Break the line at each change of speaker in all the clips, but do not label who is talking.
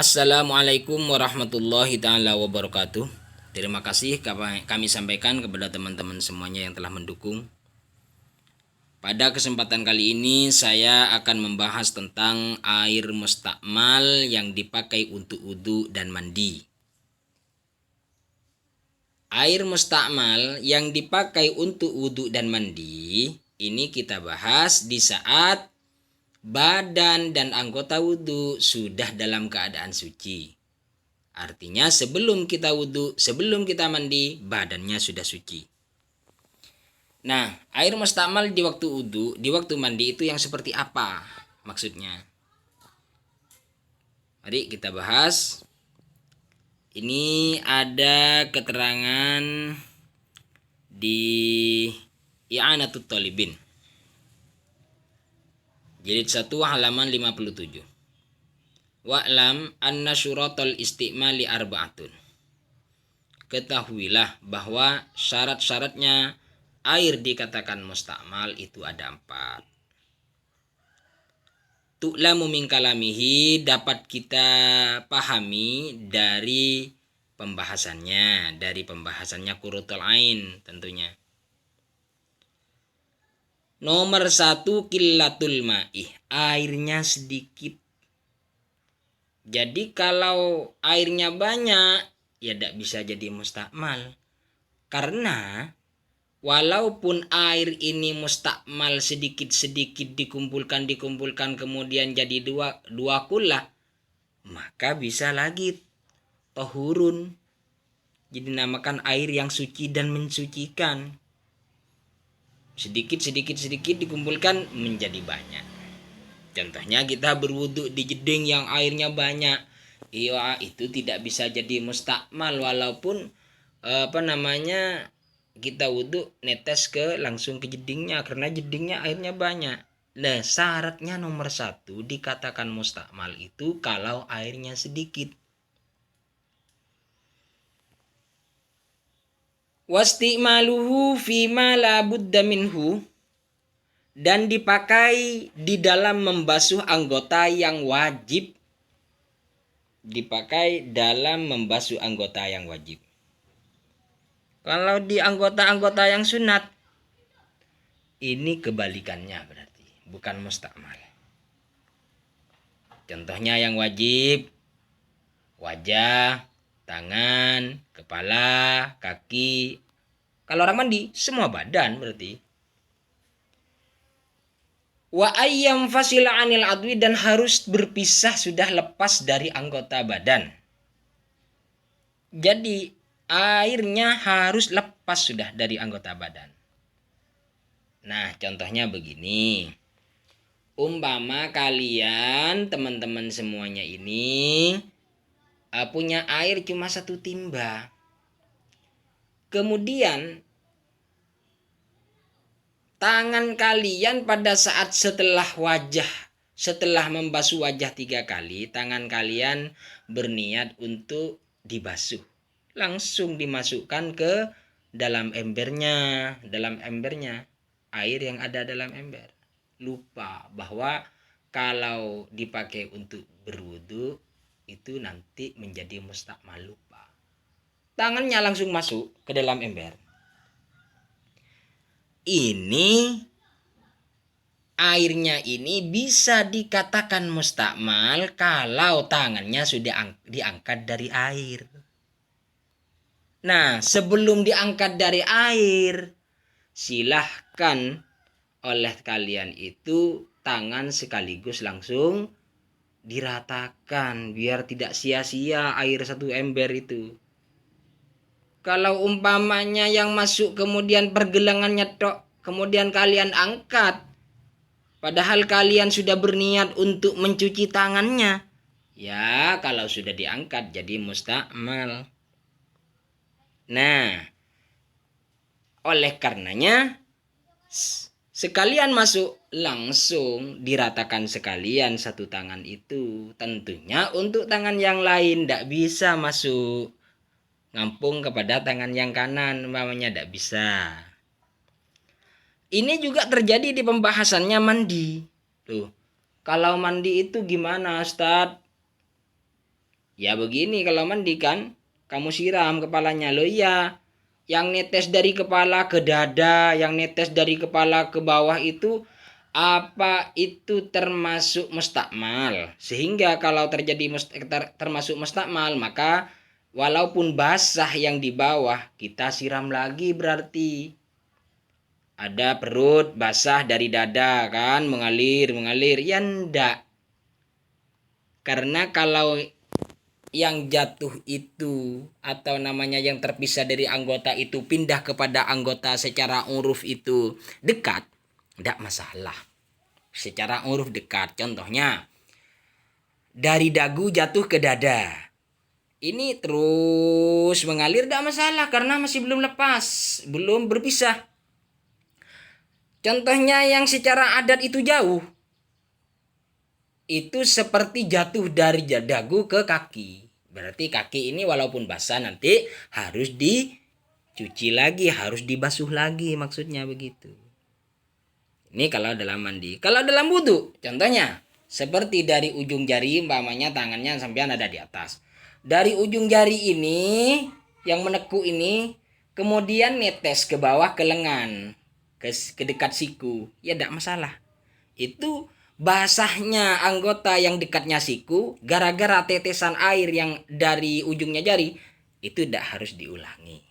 Assalamualaikum warahmatullahi taala wabarakatuh. Terima kasih kami sampaikan kepada teman-teman semuanya yang telah mendukung. Pada kesempatan kali ini saya akan membahas tentang air mustakmal yang dipakai untuk wudhu dan mandi. Air mustakmal yang dipakai untuk wudhu dan mandi ini kita bahas di saat badan dan anggota wudhu sudah dalam keadaan suci. Artinya sebelum kita wudhu, sebelum kita mandi, badannya sudah suci. Nah, air mustakmal di waktu wudhu, di waktu mandi itu yang seperti apa maksudnya? Mari kita bahas. Ini ada keterangan di I'anatut Thalibin. Jilid 1 halaman 57. Wa'lam anna syuratul istimali arba'atun. Ketahuilah bahwa syarat-syaratnya air dikatakan mustakmal itu ada 4. Tu'lamu min kalamihi, dapat kita pahami dari pembahasannya Qurratul Ain tentunya. Nomor 1, qillatul ma'ih, airnya sedikit. Jadi kalau airnya banyak, ya tidak bisa jadi mustakmal. Karena walaupun air ini mustakmal sedikit-sedikit dikumpulkan kemudian jadi dua kullah, maka bisa lagi tohurun. Jadi namakan air yang suci dan mensucikan. Sedikit dikumpulkan menjadi banyak. Contohnya kita berwudhu di jeding yang airnya banyak. Iya, itu tidak bisa jadi mustakmal walaupun kita wudhu netes langsung ke jedingnya karena jedingnya airnya banyak. Nah, syaratnya nomor 1 dikatakan mustakmal itu kalau airnya sedikit. Wastimaluhu fima la budda minhu, dan dipakai di dalam membasuh anggota yang wajib. Kalau di anggota-anggota yang sunat, ini kebalikannya berarti, bukan mustakmal. Contohnya yang wajib, wajah, tangan, kepala, kaki. Kalau orang mandi, semua badan berarti. Wa ayyam fasila anil adwi, dan harus berpisah, sudah lepas dari anggota badan. Jadi airnya harus lepas sudah dari anggota badan. Nah, contohnya begini. Umpama kalian teman-teman semuanya ini punya air cuma 1 timba. Kemudian tangan kalian pada saat setelah membasuh wajah 3 kali, tangan kalian berniat untuk dibasuh. Langsung dimasukkan ke dalam embernya, air yang ada dalam ember. Lupa bahwa kalau dipakai untuk berwudu itu nanti menjadi mustakmal, lupa. Tangannya langsung masuk ke dalam ember. Ini airnya ini bisa dikatakan mustakmal kalau tangannya sudah diangkat dari air. Nah, sebelum diangkat dari air, silahkan oleh kalian itu tangan sekaligus langsung diratakan biar tidak sia-sia air 1 ember itu. Kalau umpamanya yang masuk kemudian pergelangannya tok, kemudian kalian angkat, padahal kalian sudah berniat untuk mencuci tangannya, ya kalau sudah diangkat jadi mustakmal. Nah, oleh karenanya sekalian masuk langsung diratakan sekalian 1 tangan itu. Tentunya untuk tangan yang lain tidak bisa masuk ngampung kepada tangan yang kanan, umpamanya tidak bisa. Ini juga terjadi di pembahasannya mandi. Tuh, kalau mandi itu gimana, Ustadz? Ya begini kalau mandi kan, kamu siram kepalanya. Loh iya, yang netes dari kepala ke dada, yang netes dari kepala ke bawah itu apa itu termasuk mustakmal? Sehingga kalau terjadi termasuk mustakmal, maka walaupun basah yang di bawah, kita siram lagi berarti. Ada perut basah dari dada kan, mengalir. Ya ndak. Karena kalau yang jatuh itu atau namanya yang terpisah dari anggota itu pindah kepada anggota secara uruf itu dekat, tidak masalah. Secara uruf dekat, contohnya dari dagu jatuh ke dada, ini terus mengalir tidak masalah karena masih belum lepas, belum berpisah. Contohnya yang secara adat itu jauh, itu seperti jatuh dari dagu ke kaki. Berarti kaki ini walaupun basah nanti harus dicuci lagi, harus dibasuh lagi, maksudnya begitu. Ini kalau dalam mandi. Kalau dalam wudu, contohnya seperti dari ujung jari, umpamanya tangannya sampean ada di atas. Dari ujung jari ini yang menekuk ini kemudian netes ke bawah ke lengan, ke dekat siku. Ya tidak masalah. Itu basahnya anggota yang dekatnya siku gara-gara tetesan air yang dari ujungnya jari, itu tidak harus diulangi.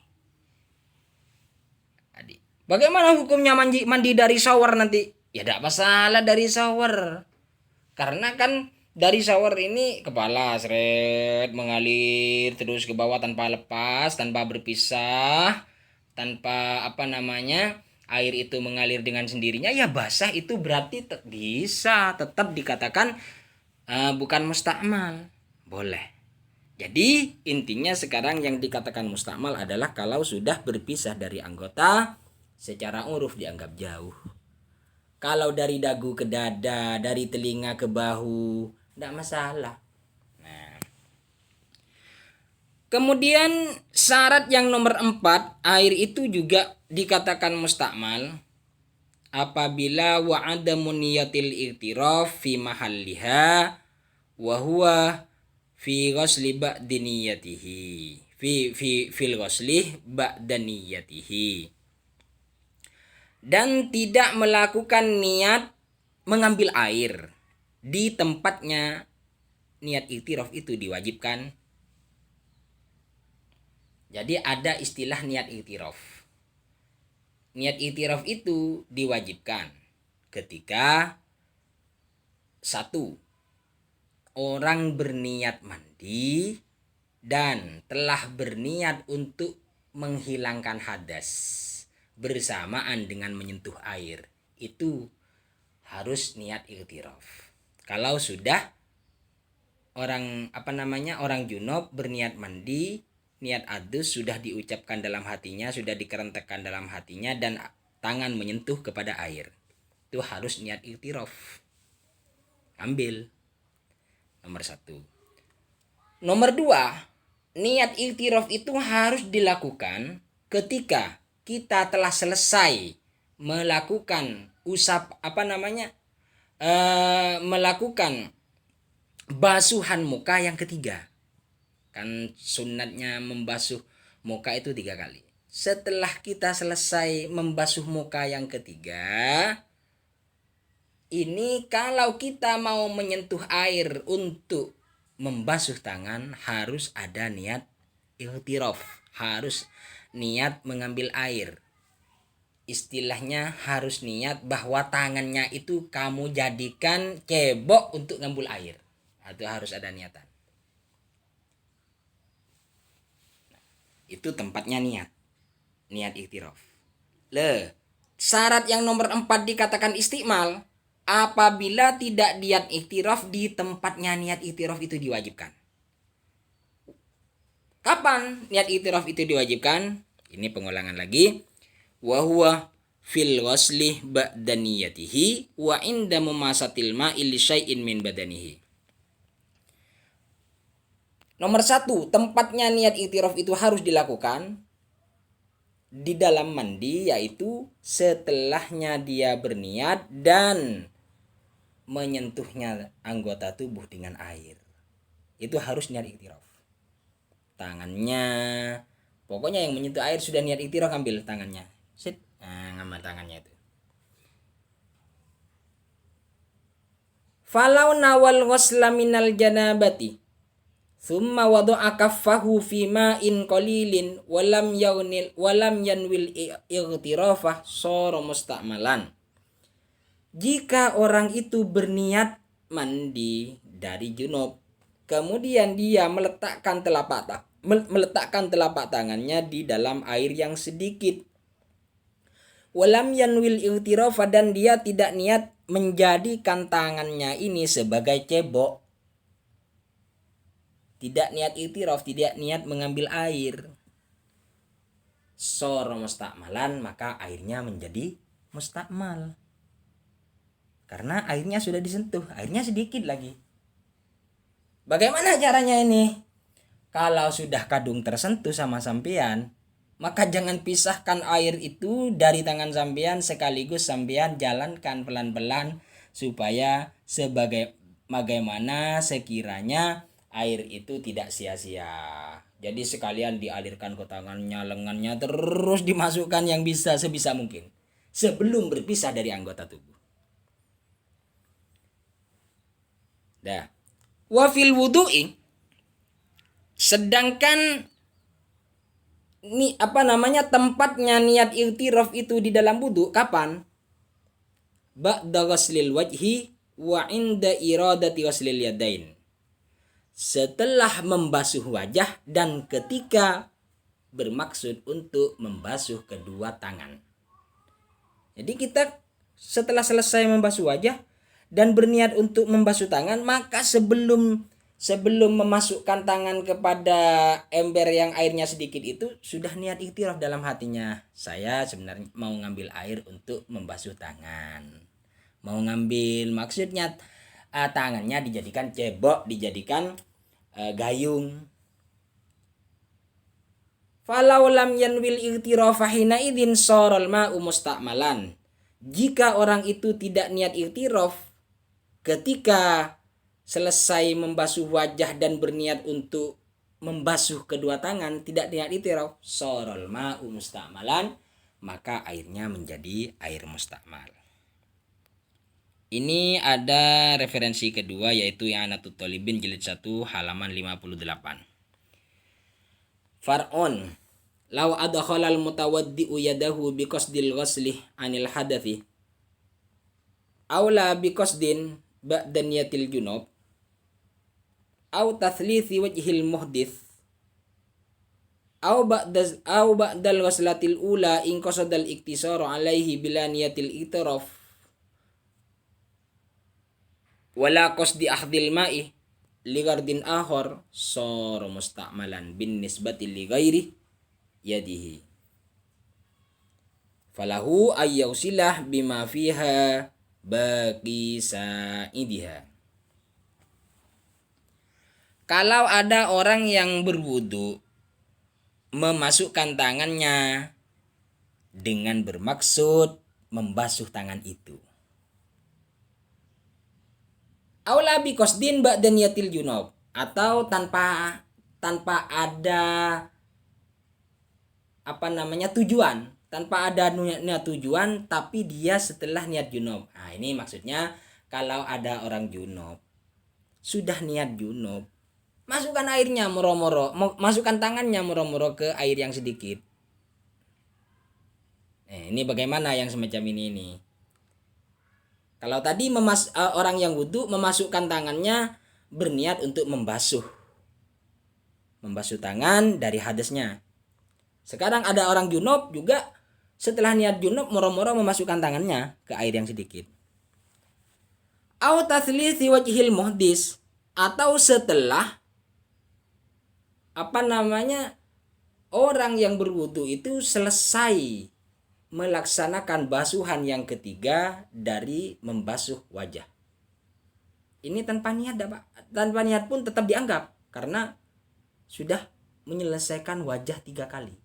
Bagaimana hukumnya mandi dari shower nanti? Ya tidak masalah dari shower. Karena kan dari shower ini kepala seret mengalir terus ke bawah tanpa lepas, tanpa berpisah, tanpa apa namanya, air itu mengalir dengan sendirinya, ya basah itu berarti bisa tetap dikatakan bukan mustakmal. Boleh. Jadi intinya sekarang yang dikatakan mustakmal adalah kalau sudah berpisah dari anggota secara uruf dianggap jauh. Kalau dari dagu ke dada, dari telinga ke bahu, tidak masalah. Nah, kemudian syarat yang nomor 4, air itu juga dikatakan mustakmal apabila wa'adamu niyatil i'tiraf fi mahalliha wa huwa fi ghusli ba'di niyatihi. Fil ghusli ba'da niyatihi. Dan tidak melakukan niat mengambil air di tempatnya niat iktiraf itu diwajibkan. Jadi ada istilah niat iktiraf. Niat iktiraf itu diwajibkan ketika 1. Orang berniat mandi dan telah berniat untuk menghilangkan hadas bersamaan dengan menyentuh air, itu harus niat iktiraf. Kalau sudah orang orang junub berniat mandi, niat adus sudah diucapkan dalam hatinya, sudah dikerentekkan dalam hatinya dan tangan menyentuh kepada air, itu harus niat iktiraf. Ambil nomor 1. Nomor 2, niat iktiraf itu harus dilakukan ketika kita telah selesai melakukan melakukan basuhan muka yang ketiga. Kan sunatnya membasuh muka itu 3 kali. Setelah kita selesai membasuh muka yang ketiga, ini kalau kita mau menyentuh air untuk membasuh tangan harus ada niat iktiraf, harus niat mengambil air. Istilahnya harus niat bahwa tangannya itu kamu jadikan cebok untuk ngambil air. Itu harus ada niatan. Nah, itu tempatnya niat iktiraf. Syarat yang nomor 4 dikatakan istiqmal apabila tidak niat iktiraf di tempatnya niat iktiraf itu diwajibkan. Kapan niat iktiraf itu diwajibkan? Ini pengulangan lagi. Wa huwa fil ghusli ba'da niyatihi wa inda mumasatil ma'i li syai'in min badanihi. Nomor 1, tempatnya niat iktiraf itu harus dilakukan di dalam mandi, yaitu setelahnya dia berniat dan menyentuhnya anggota tubuh dengan air. itu harus niat iktiraf. Tangannya, pokoknya yang menyentuh air sudah niat iktiraf, ambil tangannya. Sit. Nah, ngambil tangannya itu. Falau nawal ghusla minal janabati thumma wada'a kaffahu fi ma'in qalilin walam yanwil igtirafah sara musta'malan. Jika orang itu berniat mandi dari junub, kemudian dia meletakkan telapak tangannya di dalam air yang sedikit, walam yanwil igtirafah, dan dia tidak niat menjadikan tangannya ini sebagai cebok, tidak niat iktiraf, tidak niat mengambil air, sara mustakmalan, maka airnya menjadi mustakmal. Karena airnya sudah disentuh, airnya sedikit lagi. Bagaimana caranya ini? Kalau sudah kadung tersentuh sama sampean, maka jangan pisahkan air itu dari tangan sampean, sekaligus sampean jalankan pelan-pelan supaya bagaimana sekiranya air itu tidak sia-sia. Jadi sekalian dialirkan ke tangannya, lengannya, terus dimasukkan yang bisa sebisa mungkin sebelum berpisah dari anggota tubuh. Dah. Wa fil wudu'i, sedangkan tempatnya niat iktiraf itu di dalam wudu kapan? Ba'da ghuslil wajhi wa inda iradati ghuslil yadain. Setelah membasuh wajah dan ketika bermaksud untuk membasuh kedua tangan. Jadi kita setelah selesai membasuh wajah dan berniat untuk membasuh tangan, maka sebelum memasukkan tangan kepada ember yang airnya sedikit itu sudah niat iktiraf dalam hatinya. Saya sebenarnya mau ngambil air untuk membasuh tangan. Mau ngambil, maksudnya tangannya dijadikan cebok, dijadikan gayung. Falau lam yanwil iktiraf hina idzin saral ma'u mustakmalan. Jika orang itu tidak niat iktiraf ketika selesai membasuh wajah dan berniat untuk membasuh kedua tangan, tidak niat iktiraf, saral ma'u mustakmalan, maka airnya menjadi air mustakmal. Ini ada referensi kedua, yaitu I'anatut Thalibin jilid 1 halaman 58. Far'un law adkhalal mutawaddi'u yadahu biqasdil ghusli 'anil hadathi aw la biqasdin ba'da niyatil junub aw tathlithi wajhil muhdits aw ba'dal ghuslatil ula in qasadal iktisaru alaihi bila niyatil iktiraf wala qasdi akhdil ma'i li gardin akhar sara mustakmalan bin nisbati li ghairi yadihi falahu ayyausilah bima fiha baqi sa'idiha. Kalau ada orang yang berwudu memasukkan tangannya dengan bermaksud membasuh tangan itu, aula bi qasdin ba'da niyatil junub, atau tanpa ada tujuan, tanpa ada niat tujuan, tapi dia setelah niat junub. Nah, ini maksudnya kalau ada orang junub sudah niat junub, masukkan airnya moro-moro, masukkan tangannya moro-moro ke air yang sedikit. Ini bagaimana yang semacam ini? Kalau tadi orang yang wudu memasukkan tangannya berniat untuk membasuh tangan dari hadasnya. Sekarang ada orang junub juga setelah niat junub moro-moro memasukkan tangannya ke air yang sedikit. Au tathlithi wajhil muhdis, atau setelah orang yang berwudu itu selesai melaksanakan basuhan yang ketiga dari membasuh wajah. Ini tanpa niat pun tetap dianggap karena sudah menyelesaikan wajah 3 kali.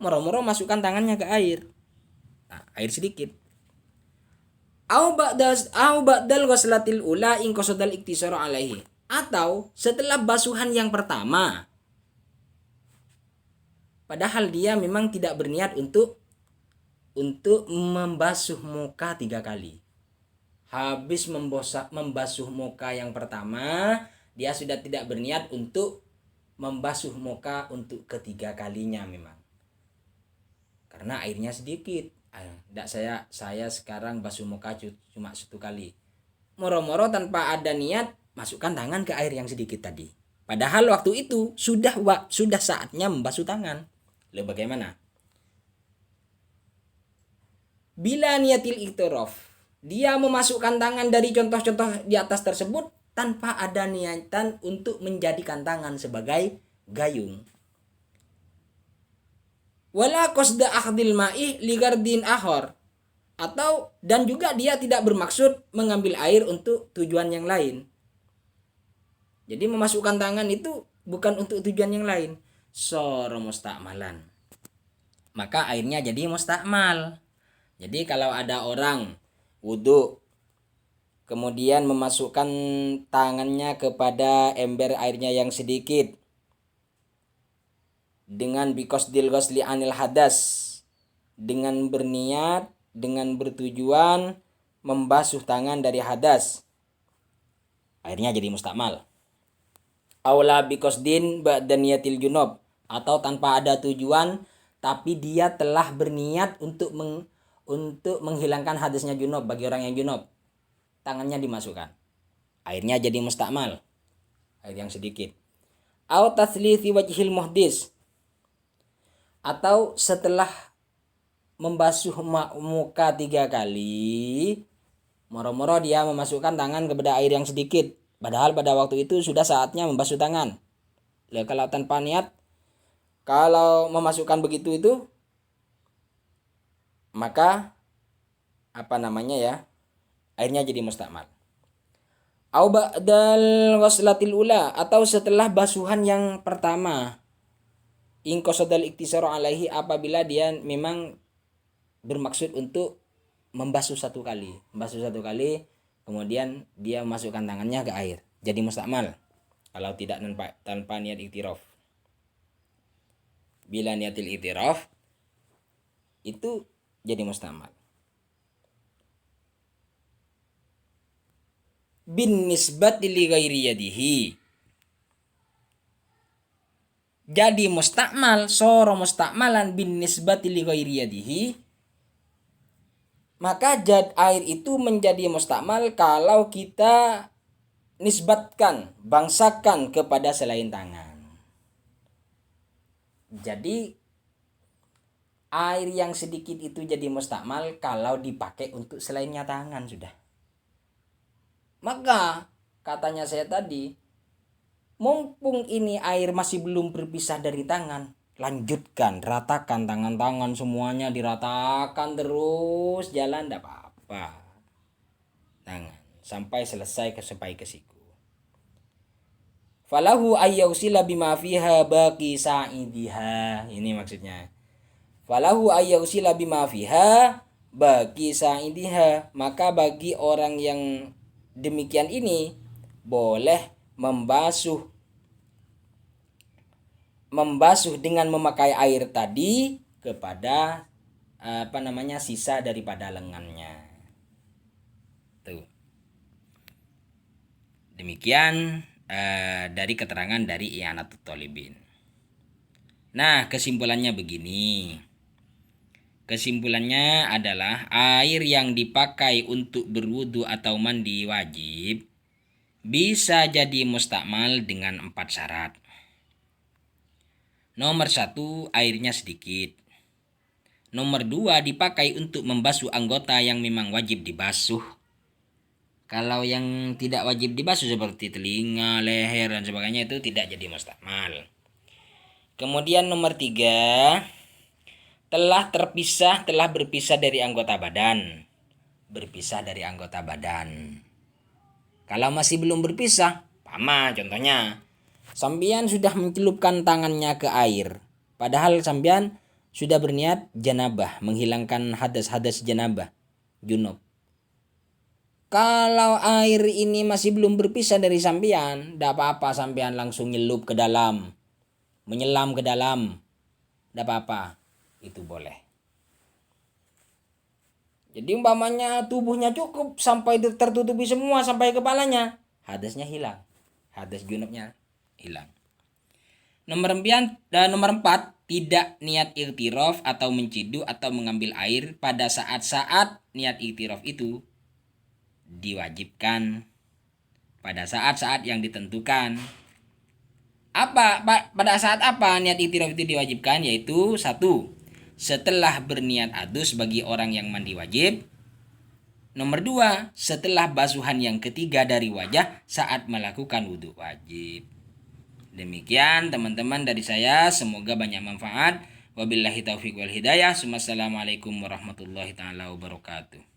Moro-moro masukkan tangannya ke air. Nah, air sedikit. Au ba'dal ghuslatil ula in qasadal iktisaru alaihi, Atau setelah basuhan yang pertama, padahal dia memang tidak berniat untuk membasuh muka 3 kali. Habis membasuh muka yang pertama, dia sudah tidak berniat untuk membasuh muka untuk ketiga kalinya memang. Karena airnya sedikit. Tidak, saya sekarang basuh muka cuma 1 kali. Moro-moro tanpa ada niat masukkan tangan ke air yang sedikit tadi. Padahal waktu itu sudah saatnya membasuh tangan. Lalu bagaimana? Bila niatil iktiraf, dia memasukkan tangan dari contoh-contoh di atas tersebut tanpa ada niatan untuk menjadikan tangan sebagai gayung. Wala qasda akhdil ma'i li gardin akhar, atau dan juga dia tidak bermaksud mengambil air untuk tujuan yang lain. Jadi memasukkan tangan itu bukan untuk tujuan yang lain. Soro mustakmalan. Maka airnya jadi mustakmal. Jadi kalau ada orang wudhu kemudian memasukkan tangannya kepada ember airnya yang sedikit dengan biqasdil ghusli anil hadas, dengan berniat, dengan bertujuan membasuh tangan dari hadas, airnya jadi mustakmal. Aula biqasdin ba'da niyatil junub, atau tanpa ada tujuan tapi dia telah berniat untuk menghilangkan hadasnya junub. Bagi orang yang junub, tangannya dimasukkan, airnya jadi mustakmal, air yang sedikit. Au tathlithi wajhil muhdis, atau setelah membasuh muka 3 kali, moro-moro dia memasukkan tangan kepada air yang sedikit, padahal pada waktu itu sudah saatnya membasuh tangan. Lalu kalau tanpa niat, kalau memasukkan begitu itu, maka airnya jadi mustakmal. Au ba'dal ghuslatil ula, atau setelah basuhan yang pertama. In qasadal iktisaru alaihi, apabila dia memang bermaksud untuk membasuh 1 kali, kemudian dia memasukkan tangannya ke air, jadi mustakmal. Kalau tidak tanpa niat iktiraf. Bila niatil iktiraf itu jadi mustakmal. Bin nisbati li ghairi yadihi, jadi mustakmal, soro mustakmalan bin nisbati li ghairi yadihi, maka air itu menjadi mustakmal kalau kita nisbatkan, bangsakan kepada selain tangan. Jadi air yang sedikit itu jadi mustakmal kalau dipakai untuk selainnya tangan sudah. Maka katanya saya tadi, mumpung ini air masih belum berpisah dari tangan, lanjutkan, ratakan tangan-tangan semuanya, diratakan terus, jalan tidak apa-apa tangan sampai selesai sampai ke siku. Falahu ayyausila bima fiha baqi sa'idiha, ini maksudnya. Falahu ayyausila bima fiha baqi sa'idiha, maka bagi orang yang demikian ini boleh membasuh dengan memakai air tadi kepada sisa daripada lengannya. Tuh. Demikian dari keterangan dari I'anatut Thalibin. Nah, kesimpulannya begini. Kesimpulannya adalah air yang dipakai untuk berwudu atau mandi wajib bisa jadi mustakmal dengan 4 syarat. Nomor 1, airnya sedikit. Nomor 2, dipakai untuk membasuh anggota yang memang wajib dibasuh. Kalau yang tidak wajib dibasuh seperti telinga, leher, dan sebagainya itu tidak jadi mustakmal. Kemudian nomor 3, telah berpisah dari anggota badan. Kalau masih belum berpisah, contohnya, sambian sudah mencelupkan tangannya ke air, padahal sambian sudah berniat janabah, menghilangkan hadas janabah, junub. Kalau air ini masih belum berpisah dari sampean, tidak apa-apa sampean langsung nyelup ke dalam, menyelam ke dalam, tidak apa-apa, itu boleh. Jadi umpamanya tubuhnya cukup sampai tertutupi semua sampai kepalanya, hadasnya hilang, hadas junubnya hilang. Nomor 4, tidak niat iktiraf atau mencidu atau mengambil air pada saat-saat niat iktiraf itu diwajibkan pada saat-saat yang ditentukan. Pada saat apa niat iktiraf itu diwajibkan? Yaitu 1. Setelah berniat adus bagi orang yang mandi wajib. Nomor 2. Setelah basuhan yang ketiga dari wajah saat melakukan wudhu wajib. Demikian teman-teman dari saya, semoga banyak manfaat. Wabillahi taufiq wal hidayah. Wassalamualaikum warahmatullahi taala wabarakatuh.